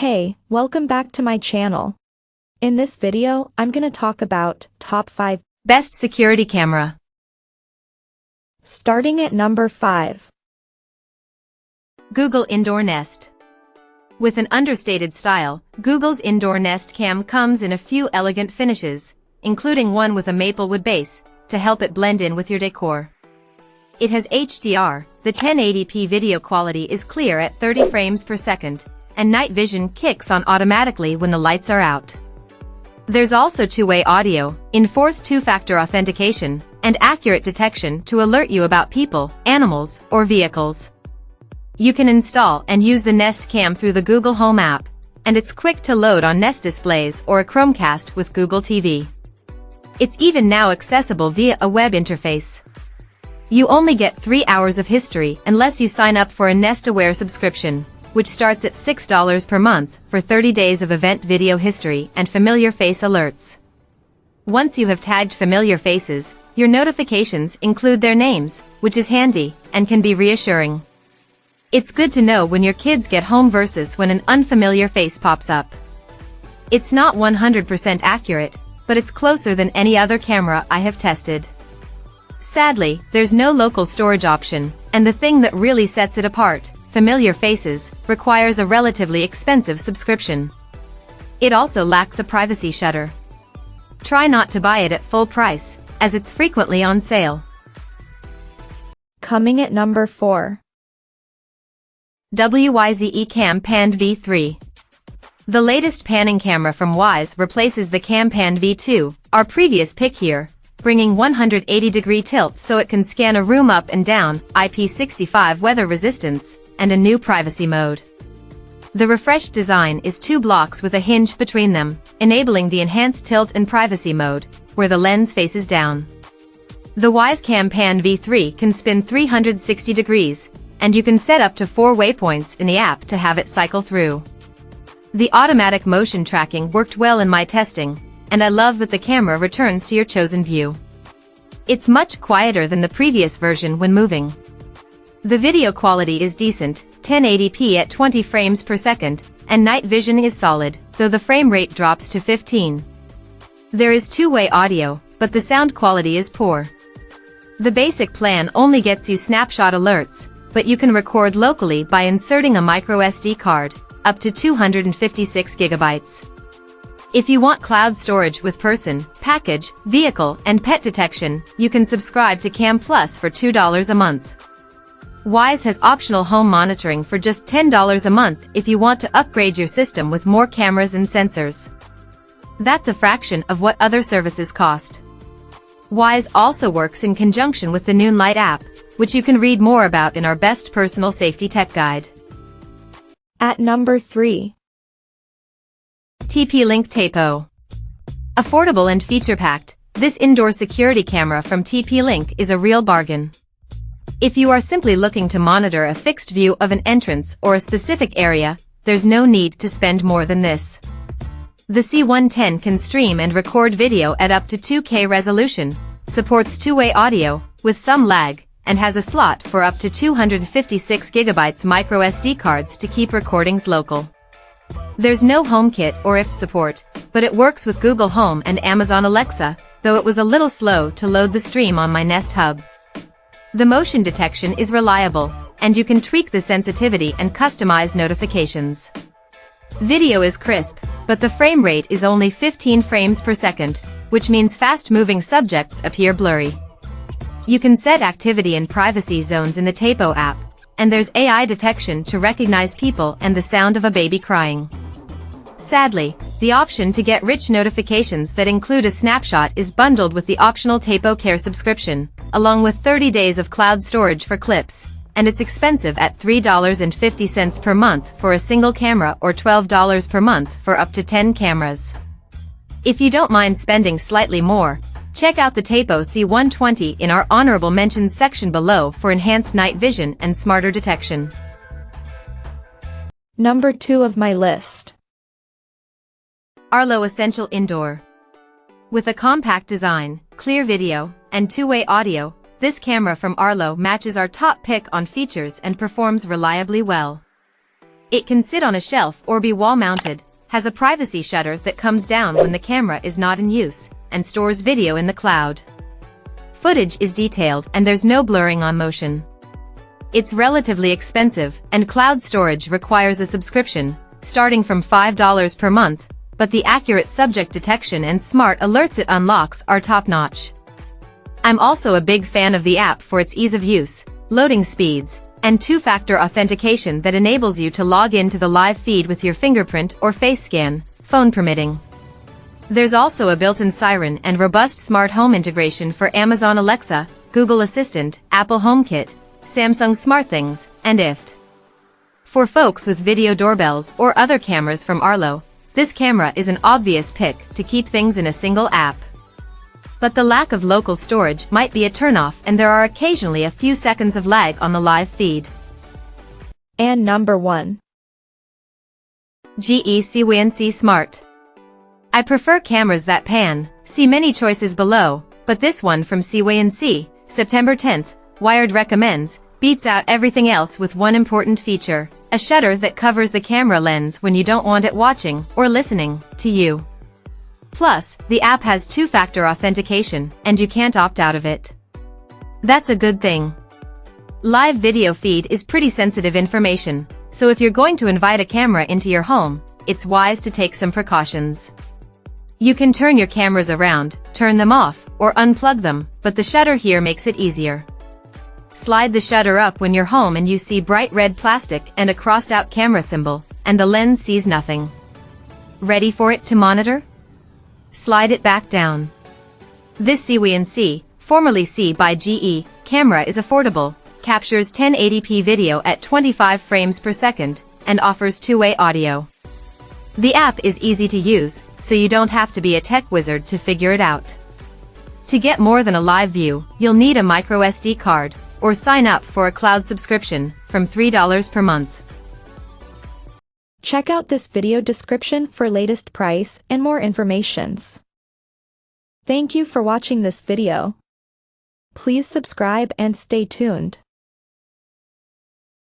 Hey, welcome back to my channel. In this video, I'm gonna talk about top 5 best security camera. Starting at number 5. Google Indoor Nest. With an understated style, Google's Indoor Nest Cam comes in a few elegant finishes, including one with a maple wood base, to help it blend in with your decor. It has HDR, the 1080p video quality is clear at 30 frames per second, and night vision kicks on automatically when the lights are out. There's also two-way audio, enforced two-factor authentication, and accurate detection to alert you about people, animals, or vehicles. You can install and use the Nest Cam through the Google Home app, and it's quick to load on Nest displays or a Chromecast with Google TV. It's even now accessible via a web interface. You only get 3 hours of history unless you sign up for a Nest Aware subscription, which starts at $6 per month for 30 days of event video history and familiar face alerts. Once you have tagged familiar faces, your notifications include their names, which is handy and can be reassuring. It's good to know when your kids get home versus when an unfamiliar face pops up. It's not 100% accurate, but it's closer than any other camera I have tested. Sadly, there's no local storage option, and the thing that really sets it apart, familiar faces, requires a relatively expensive subscription. It also lacks a privacy shutter. Try not to buy it at full price, as it's frequently on sale. Coming at number 4. WYZE Cam Pan V3. The latest panning camera from WYZE replaces the Cam Pan V2, our previous pick here, bringing 180-degree tilt so it can scan a room up and down, IP65 weather resistance, and a new privacy mode. The refreshed design is 2 blocks with a hinge between them, enabling the enhanced tilt and privacy mode, where the lens faces down. The WYZE Cam Pan V3 can spin 360 degrees, and you can set up to 4 waypoints in the app to have it cycle through. The automatic motion tracking worked well in my testing, and I love that the camera returns to your chosen view. It's much quieter than the previous version when moving. The video quality is decent, 1080p at 20 frames per second, and night vision is solid, though the frame rate drops to 15. There is two-way audio, but the sound quality is poor. The basic plan only gets you snapshot alerts, but you can record locally by inserting a microSD card, up to 256 gigabytes. If you want cloud storage with person, package, vehicle, and pet detection, you can subscribe to Cam Plus for $2 a month. WYZE has optional home monitoring for just $10 a month if you want to upgrade your system with more cameras and sensors. That's a fraction of what other services cost. WYZE also works in conjunction with the Noonlight app, which you can read more about in our Best Personal Safety Tech Guide. At number 3. TP-Link Tapo. Affordable and feature-packed, this indoor security camera from TP-Link is a real bargain. If you are simply looking to monitor a fixed view of an entrance or a specific area, there's no need to spend more than this. The C110 can stream and record video at up to 2K resolution, supports two-way audio, with some lag, and has a slot for up to 256 gigabytes microSD cards to keep recordings local. There's no HomeKit or IF support, but it works with Google Home and Amazon Alexa, though it was a little slow to load the stream on my Nest Hub. The motion detection is reliable, and you can tweak the sensitivity and customize notifications. Video is crisp, but the frame rate is only 15 frames per second, which means fast-moving subjects appear blurry. You can set activity and privacy zones in the Tapo app, and there's AI detection to recognize people and the sound of a baby crying. Sadly, the option to get rich notifications that include a snapshot is bundled with the optional Tapo Care subscription, along with 30 days of cloud storage for clips, and it's expensive at $3.50 per month for a single camera or $12 per month for up to 10 cameras. If you don't mind spending slightly more, check out the Tapo C120 in our honorable mentions section below for enhanced night vision and smarter detection. Number 2 of my list. Arlo Essential Indoor. With a compact design, clear video, and two-way audio, this camera from Arlo matches our top pick on features and performs reliably well. It can sit on a shelf or be wall-mounted, has a privacy shutter that comes down when the camera is not in use, and stores video in the cloud. Footage is detailed and there's no blurring on motion. It's relatively expensive, and cloud storage requires a subscription, starting from $5 per month, but the accurate subject detection and smart alerts it unlocks are top-notch. I'm also a big fan of the app for its ease of use, loading speeds, and two-factor authentication that enables you to log in to the live feed with your fingerprint or face scan, phone permitting. There's also a built-in siren and robust smart home integration for Amazon Alexa, Google Assistant, Apple HomeKit, Samsung SmartThings, and IFT. For folks with video doorbells or other cameras from Arlo, this camera is an obvious pick to keep things in a single app. But the lack of local storage might be a turnoff, and there are occasionally a few seconds of lag on the live feed. And number 1. GE CYNC Smart. I prefer cameras that pan, see many choices below, but this one from CYNC, September 10th, Wired recommends, beats out everything else with one important feature, a shutter that covers the camera lens when you don't want it watching or listening to you. Plus, the app has two-factor authentication, and you can't opt out of it. That's a good thing. Live video feed is pretty sensitive information, so if you're going to invite a camera into your home, it's wise to take some precautions. You can turn your cameras around, turn them off, or unplug them, but the shutter here makes it easier. Slide the shutter up when you're home and you see bright red plastic and a crossed-out camera symbol, and the lens sees nothing. Ready for it to monitor? Slide it back down. This CYNC, formerly C by GE, camera is affordable, captures 1080p video at 25 frames per second, and offers two-way audio. The app is easy to use, so you don't have to be a tech wizard to figure it out. To get more than a live view, you'll need a microSD card, or sign up for a cloud subscription from $3 per month. Check out this video description for latest price and more informations. Thank you for watching this video. Please subscribe and stay tuned.